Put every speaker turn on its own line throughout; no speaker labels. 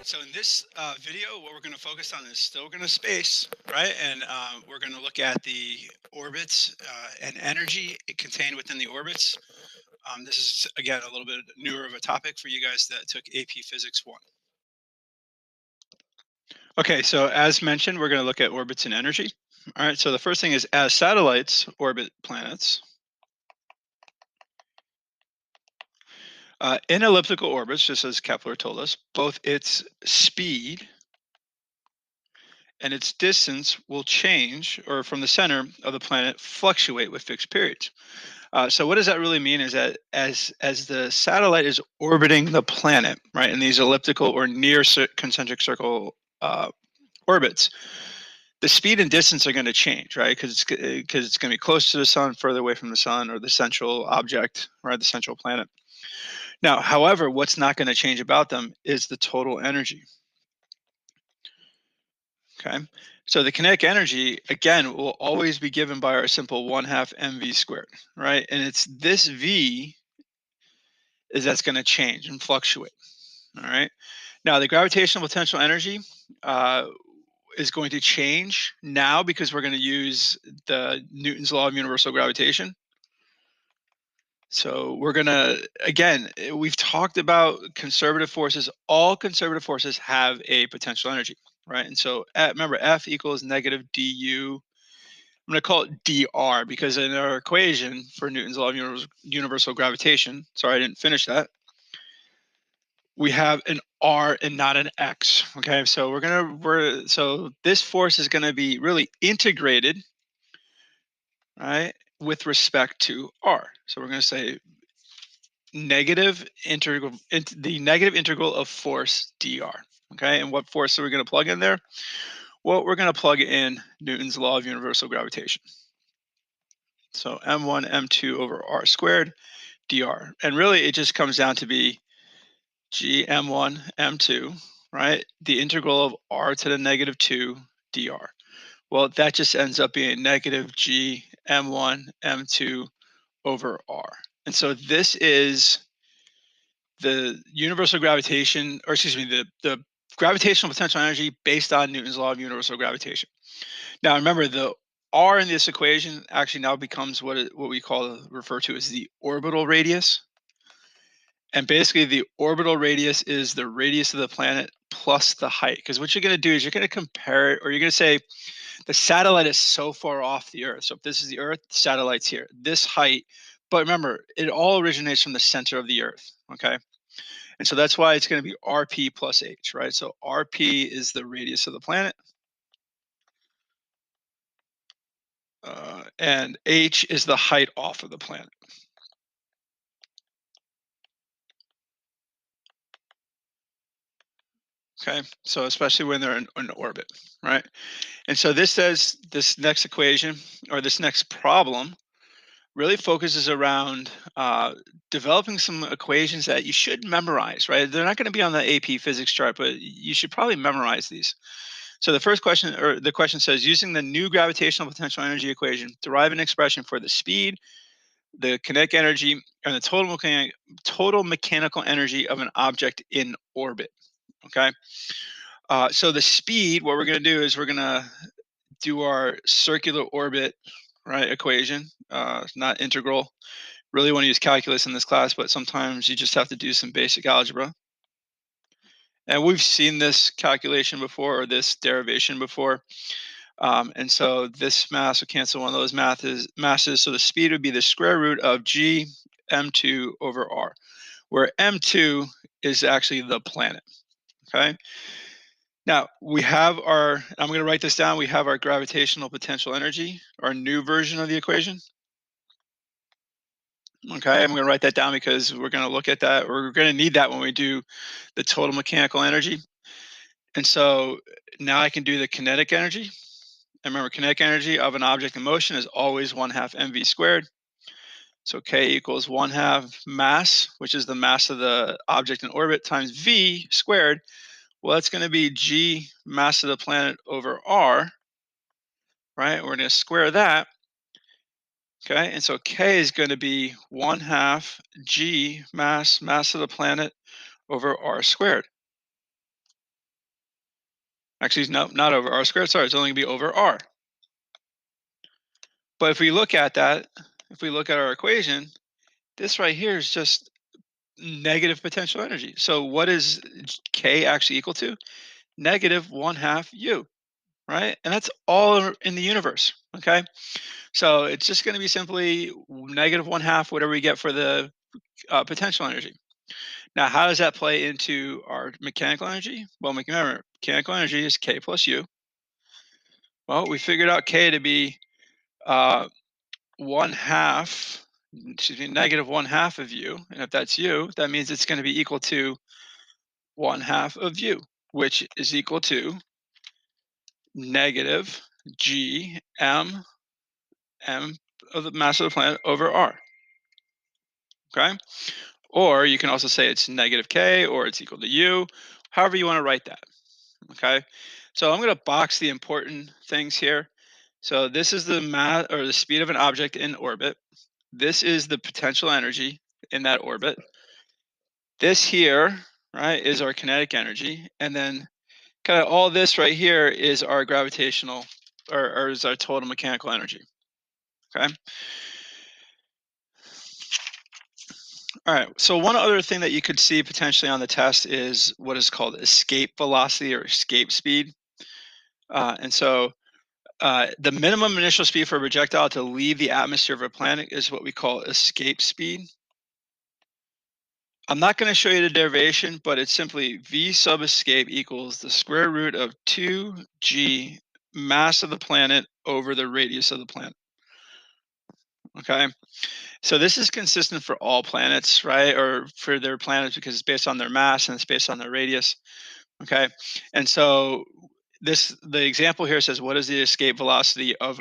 So in this video, what we're going to focus on is still going to space, right? And we're going to look at the orbits and energy contained within the orbits. This is, again, a little bit newer of a topic for you guys that took AP Physics 1. Okay, so as mentioned, we're going to look at orbits and energy. All right, so the first thing is as satellites orbit planets, in elliptical orbits, just as Kepler told us, both its speed and its distance will change, or from the center of the planet fluctuate with fixed periods. So what does that really mean is that as the satellite is orbiting the planet, right, in these elliptical or near concentric circle orbits, the speed and distance are going to change, right? Because it's going to be close to the sun, further away from the sun, or the central object, right, the central planet. Now, however, what's not going to change about them is the total energy. Okay. So the kinetic energy, again, will always be given by our simple 1/2 mv squared, right? And it's this v that's going to change and fluctuate. All right. Now, the gravitational potential energy uh, is going to change now because we're going to use the Newton's law of universal gravitation. So we're going to, again, we've talked about conservative forces. All conservative forces have a potential energy, right? And so remember, F equals negative du. I'm going to call it dr because in our equation for Newton's law of universal gravitation, sorry, I didn't finish that, we have an r and not an x. Okay, so so this force is going to be really integrated, right, with respect to r. So we're going to say negative integral, the negative integral of force dr. Okay, and what force are we going to plug in there? Well, we're going to plug in Newton's law of universal gravitation. So m1 m2 over r squared dr. And really it just comes down to be g m1 m2, right? The integral of r to the negative 2 dr. Well, that just ends up being negative g m1 m2 over r. And so this is the universal gravitation, or excuse me, the gravitational potential energy based on Newton's law of universal gravitation. Now, remember, the r in this equation actually now becomes what we refer to as the orbital radius. And basically, the orbital radius is the radius of the planet plus the height. Because what you're going to do is you're going to compare it, or you're going to say the satellite is so far off the Earth. So if this is the Earth, the satellite's here. This height, but remember, it all originates from the center of the Earth. Okay. And so that's why it's going to be RP plus H, right? So RP is the radius of the planet. And H is the height off of the planet. Okay, so especially when they're in orbit, right? And so this says this next equation or this next problem really focuses around developing some equations that you should memorize, right? They're not going to be on the AP physics chart, but you should probably memorize these. So the first question, or the question says, using the new gravitational potential energy equation, derive an expression for the speed, the kinetic energy, and the total mechanical energy of an object in orbit. Okay. So the speed, what we're going to do is we're going to do our circular orbit, right, equation, not integral. Really want to use calculus in this class, but sometimes you just have to do some basic algebra. And we've seen this calculation before, or this derivation before. And so this mass will cancel one of those masses. So the speed would be the square root of g m2 over r, where m2 is actually the planet. Okay. Now we have I'm going to write this down. We have our gravitational potential energy, our new version of the equation. Okay, I'm going to write that down because we're going to look at that. We're going to need that when we do the total mechanical energy. And so now I can do the kinetic energy. And remember, kinetic energy of an object in motion is always 1/2 mv squared. So K equals 1/2 mass, which is the mass of the object in orbit, times V squared. Well, that's going to be G mass of the planet over R, right? We're going to square that. Okay, and so K is going to be 1/2 G mass of the planet over R squared. Actually, no, not over R squared. Sorry, it's only going to be over R. But if we look at that, if we look at our equation, this right here is just negative potential energy. So what is K actually equal to? Negative 1/2 U, right? And that's all in the universe, okay? So it's just going to be simply negative 1/2 whatever we get for the potential energy. Now, how does that play into our mechanical energy? Well, remember, mechanical energy is K plus U. Well, we figured out K to be uh, 1/2, excuse me, negative 1/2 of U. And if that's U, that means it's going to be equal to 1/2 of U, which is equal to negative G m of the mass of the planet over R. Okay. Or you can also say it's negative K or it's equal to U, however you want to write that. Okay. So I'm going to box the important things here. So this is the mass or the speed of an object in orbit. This is the potential energy in that orbit. This here, right, is our kinetic energy. And then kind of all this right here is our gravitational or is our total mechanical energy. Okay. All right. So one other thing that you could see potentially on the test is what is called escape velocity or escape speed. And so the minimum initial speed for a projectile to leave the atmosphere of a planet is what we call escape speed. I'm not going to show you the derivation, but it's simply V sub escape equals the square root of 2g mass of the planet over the radius of the planet. Okay. So this is consistent for all planets, right? Or for their planets because it's based on their mass and it's based on their radius. Okay. And so the example here says what is the escape velocity of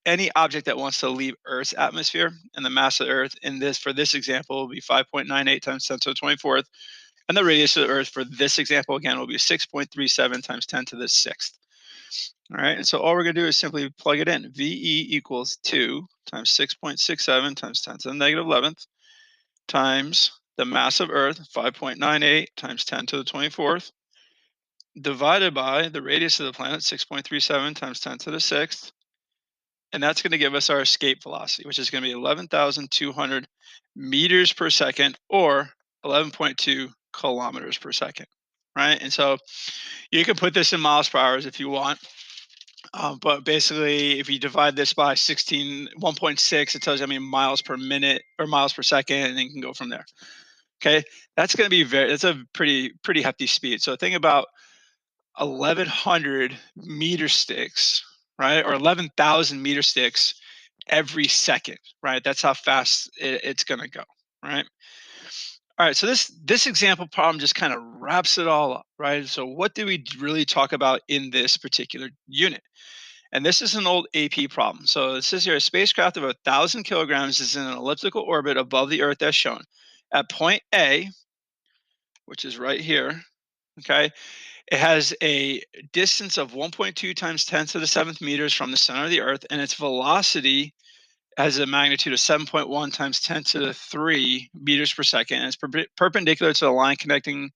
any object that wants to leave Earth's atmosphere, and the mass of the Earth in this for this example will be 5.98 times 10 to the 24th, and the radius of the Earth for this example again will be 6.37 times 10 to the 6th. All right, and so all we're going to do is simply plug it in. VE equals 2 times 6.67 times 10 to the negative 11th times the mass of Earth, 5.98 times 10 to the 24th, divided by the radius of the planet, 6.37 times 10 to the 6th. And that's going to give us our escape velocity, which is going to be 11,200 meters per second or 11.2 kilometers per second. Right. And so you can put this in miles per hour if you want. But basically, if you divide this by 1.6, it tells you how many miles per minute or miles per second, and then you can go from there. Okay. That's going to be that's a pretty hefty speed. So think about 1,100 meter sticks, right? Or 11,000 meter sticks every second, right? That's how fast it's going to go, right? All right, so this example problem just kind of wraps it all up, right? So what do we really talk about in this particular unit? And this is an old AP problem. So it says here a spacecraft of 1,000 kilograms is in an elliptical orbit above the Earth as shown. At point A, which is right here, okay, it has a distance of 1.2 times 10 to the 7th meters from the center of the Earth, and its velocity has a magnitude of 7.1 times 10 to the 3 meters per second, and it's perpendicular to the line connecting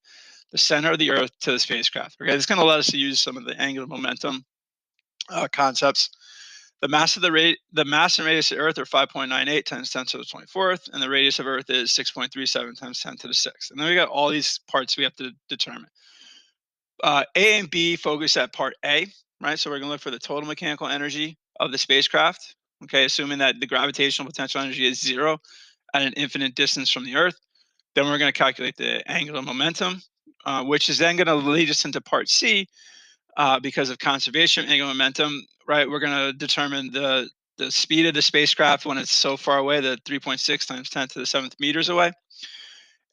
the center of the Earth to the spacecraft. Okay, it's going to let us use some of the angular momentum concepts. The mass and radius of Earth are 5.98 times 10 to the 24th, and the radius of Earth is 6.37 times 10 to the 6th. And then we got all these parts we have to determine. A and B focus at part A, right? So we're going to look for the total mechanical energy of the spacecraft, okay, assuming that the gravitational potential energy is 0 at an infinite distance from the Earth. Then we're going to calculate the angular momentum, which is then going to lead us into part C because of conservation of angular momentum, right? We're going to determine the the speed of the spacecraft when it's so far away, the 3.6 times 10 to the 7th meters away.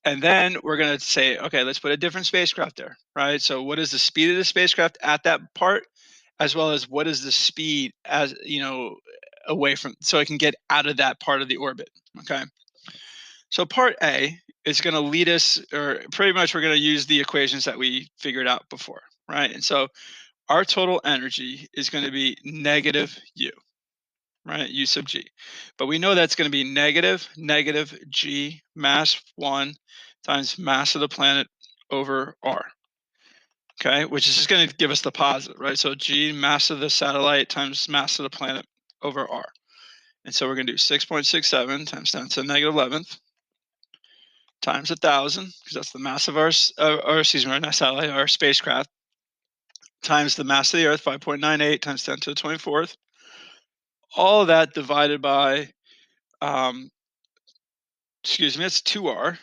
And then we're going to say, okay, let's put a different spacecraft there, right? So what is the speed of the spacecraft at that part, as well as what is the speed as, away from, so it can get out of that part of the orbit, okay? So part A is going to lead us, or pretty much we're going to use the equations that we figured out before, right? And so our total energy is going to be negative U, right? U sub G. But we know that's going to be negative G mass 1 times mass of the planet over R, okay? Which is just going to give us the positive, right? So G mass of the satellite times mass of the planet over R. And so we're going to do 6.67 times 10 to the negative 11th times 1,000, because that's the mass of our excuse me, not satellite, our spacecraft, times the mass of the Earth, 5.98 times 10 to the 24th. All of that divided by, excuse me, it's 2R,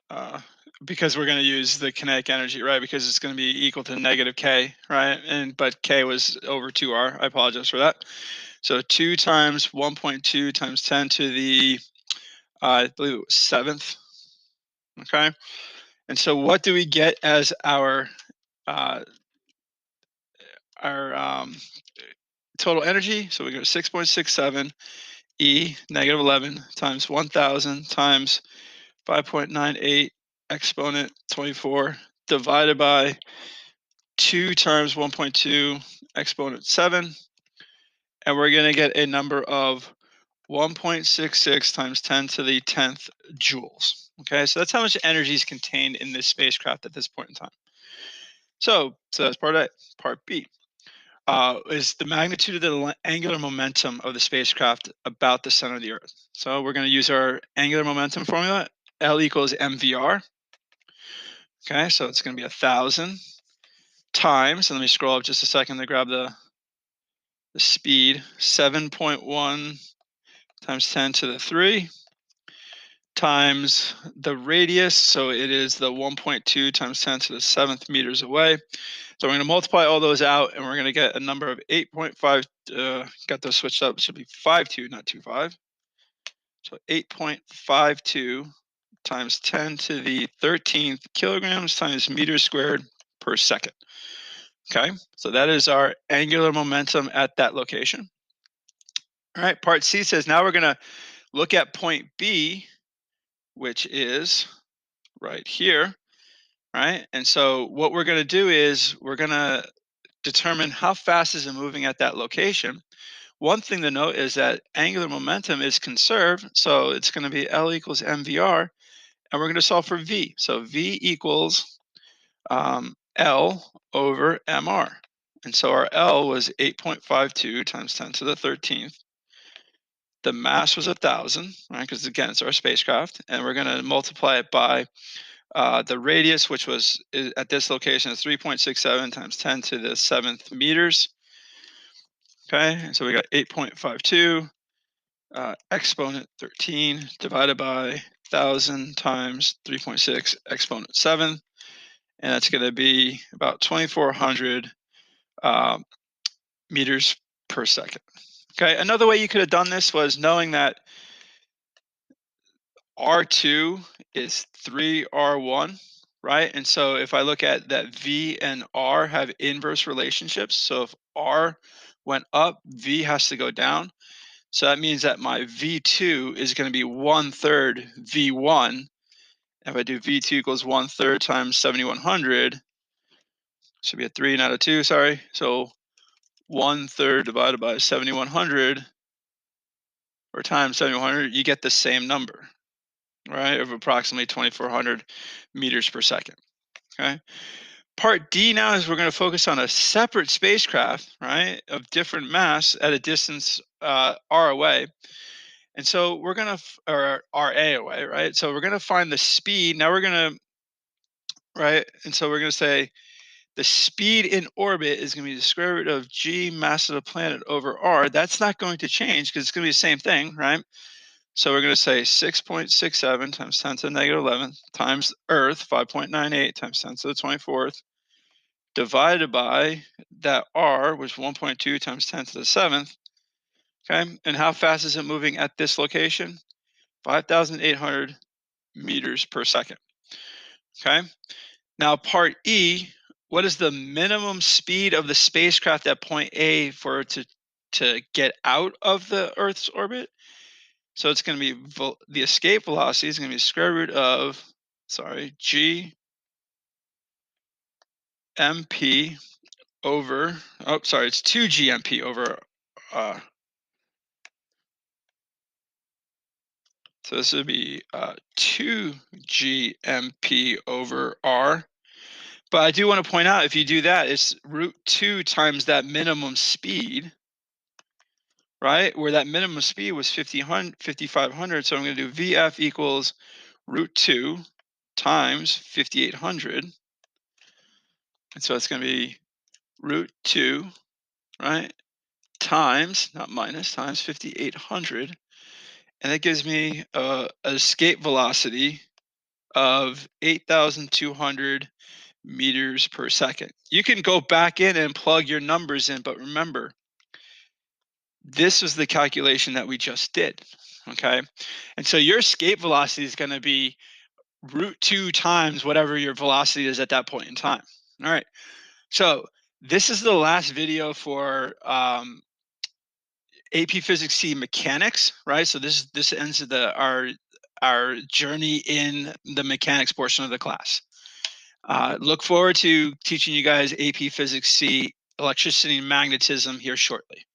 uh, because we're going to use the kinetic energy, right? Because it's going to be equal to negative K, right? But K was over 2R. I apologize for that. So 2 times 1.2 times 10 to the, I believe it was 7th. Okay. And so what do we get as uh, our total energy? So we go 6.67 E negative 11 times 1,000 times 5.98 exponent 24 divided by 2 times 1.2 exponent 7. And we're going to get a number of 1.66 times 10 to the 10th joules. Okay, so that's how much energy is contained in this spacecraft at this point in time. So that's part A. Part B is the magnitude of the angular momentum of the spacecraft about the center of the Earth. So we're going to use our angular momentum formula. L equals mvr. Okay, so it's going to be 1,000 times, and let me scroll up just a second to grab the speed, 7.1 times 10 to the 3 times the radius, so it is the 1.2 times 10 to the 7th meters away. So we're going to multiply all those out, and we're going to get a number of 8.5. Got those switched up. It should be 52, not 25. So 8.52 times 10 to the 13th kilograms times meters squared per second. Okay, so that is our angular momentum at that location. All right, part C says now we're going to look at point B, which is right here, right? And so what we're going to do is we're going to determine how fast is it moving at that location. One thing to note is that angular momentum is conserved, so it's going to be L equals mvr, and we're going to solve for V. So V equals L over mr. And so our L was 8.52 times 10 to the 13th. The mass was 1,000, right? Because again, it's our spacecraft, and we're going to multiply it by the radius, which was at this location, is 3.67 times 10 to the 7th meters. Okay, so we got 8.52 exponent 13 divided by 1,000 times 3.6 exponent 7, and that's going to be about 2,400 meters per second. Okay, another way you could have done this was knowing that R2 is 3R1, right? And so if I look at that, V and R have inverse relationships. So if R went up, V has to go down. So that means that my V2 is going to be 1/3 V1. If I do V2 equals 1/3 times 7,100, should be a 3, not a 2, sorry. So 1/3 divided by 7,100 or times 7,100, you get the same number, right, of approximately 2,400 meters per second. Okay. Part D now is we're going to focus on a separate spacecraft, right, of different mass at a distance R away. And so we're going to, or RA away, right? So we're going to find the speed. Now we're going to, right? And so we're going to say the speed in orbit is going to be the square root of G mass of the planet over R. That's not going to change because it's going to be the same thing, right? So we're going to say 6.67 times 10 to the negative 11 times Earth, 5.98 times 10 to the 24th, divided by that r was 1.2 times 10 to the 7th. Okay, and how fast is it moving at this location? 5,800 meters per second. Okay, now part E, what is the minimum speed of the spacecraft at point A for it to get out of the Earth's orbit? So it's going to be the escape velocity is going to be square root of, g mp over, it's 2 gmp over, so this would be 2 gmp over r. But I do want to point out, if you do that, it's root 2 times that minimum speed, right? Where that minimum speed was 5,500. So I'm going to do VF equals root 2 times 5,800. And so it's going to be root 2, right? Times, not minus, times 5,800. And that gives me an escape velocity of 8,200 meters per second. You can go back in and plug your numbers in, but remember, this was the calculation that we just did, okay? And so your escape velocity is going to be root 2 times whatever your velocity is at that point in time. All right, so this is the last video for AP Physics C mechanics, right? So this ends our journey in the mechanics portion of the class. Look forward to teaching you guys AP Physics C electricity and magnetism here shortly.